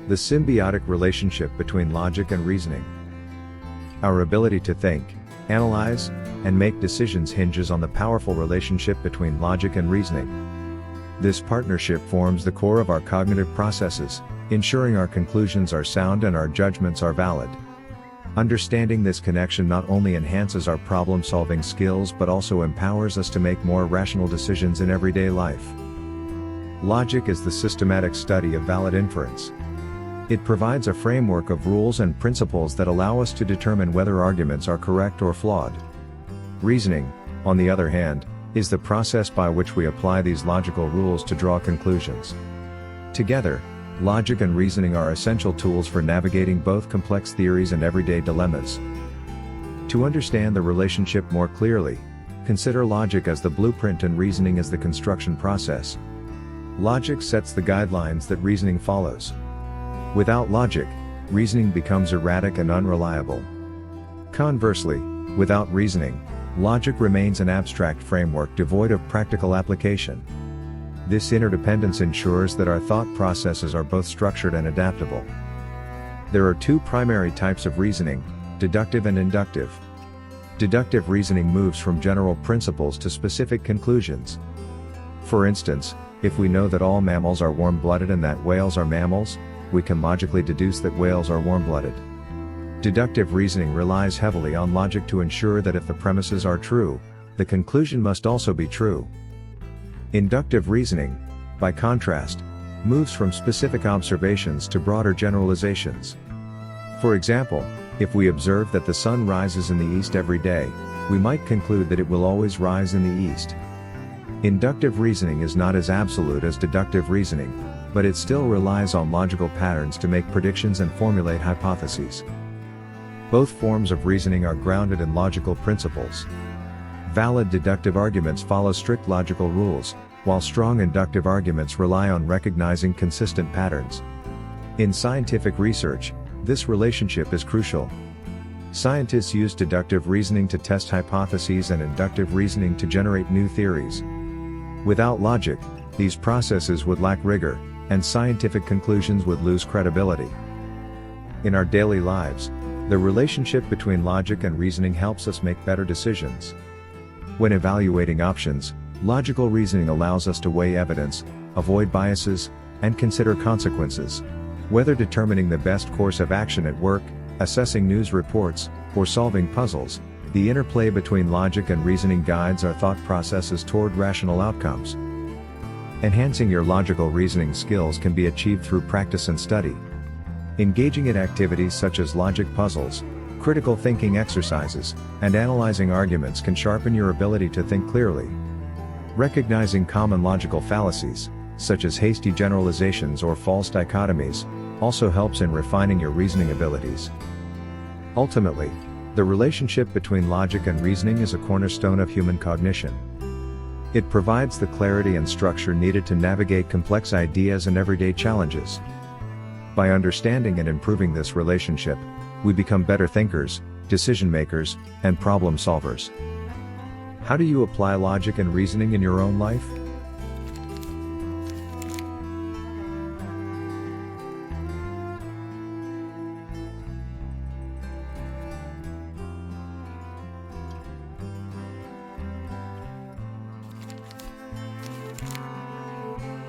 The symbiotic relationship between logic and reasoning. Our ability to think, analyze, and make decisions hinges on the powerful relationship between logic and reasoning. This partnership forms the core of our cognitive processes, ensuring our conclusions are sound and our judgments are valid. Understanding this connection not only enhances our problem-solving skills but also empowers us to make more rational decisions in everyday life. Logic is the systematic study of valid inference. It provides a framework of rules and principles that allow us to determine whether arguments are correct or flawed. Reasoning, on the other hand, is the process by which we apply these logical rules to draw conclusions. Together, logic and reasoning are essential tools for navigating both complex theories and everyday dilemmas. To understand the relationship more clearly, consider logic as the blueprint and reasoning as the construction process. Logic sets the guidelines that reasoning follows. Without logic, reasoning becomes erratic and unreliable. Conversely, without reasoning, logic remains an abstract framework devoid of practical application. This interdependence ensures that our thought processes are both structured and adaptable. There are two primary types of reasoning, deductive and inductive. Deductive reasoning moves from general principles to specific conclusions. For instance, if we know that all mammals are warm-blooded and that whales are mammals, we can logically deduce that whales are warm-blooded. Deductive reasoning relies heavily on logic to ensure that if the premises are true, the conclusion must also be true. Inductive reasoning, by contrast, moves from specific observations to broader generalizations. For example, if we observe that the sun rises in the east every day, we might conclude that it will always rise in the east. Inductive reasoning is not as absolute as deductive reasoning, but it still relies on logical patterns to make predictions and formulate hypotheses. Both forms of reasoning are grounded in logical principles. Valid deductive arguments follow strict logical rules, while strong inductive arguments rely on recognizing consistent patterns. In scientific research, this relationship is crucial. Scientists use deductive reasoning to test hypotheses and inductive reasoning to generate new theories. Without logic, these processes would lack rigor, and scientific conclusions would lose credibility. In our daily lives, the relationship between logic and reasoning helps us make better decisions. When evaluating options, logical reasoning allows us to weigh evidence, avoid biases, and consider consequences. Whether determining the best course of action at work, assessing news reports, or solving puzzles, the interplay between logic and reasoning guides our thought processes toward rational outcomes. Enhancing your logical reasoning skills can be achieved through practice and study. Engaging in activities such as logic puzzles, critical thinking exercises, and analyzing arguments can sharpen your ability to think clearly. Recognizing common logical fallacies, such as hasty generalizations or false dichotomies, also helps in refining your reasoning abilities. Ultimately, the relationship between logic and reasoning is a cornerstone of human cognition. It provides the clarity and structure needed to navigate complex ideas and everyday challenges. By understanding and improving this relationship, we become better thinkers, decision makers, and problem solvers. How do you apply logic and reasoning in your own life?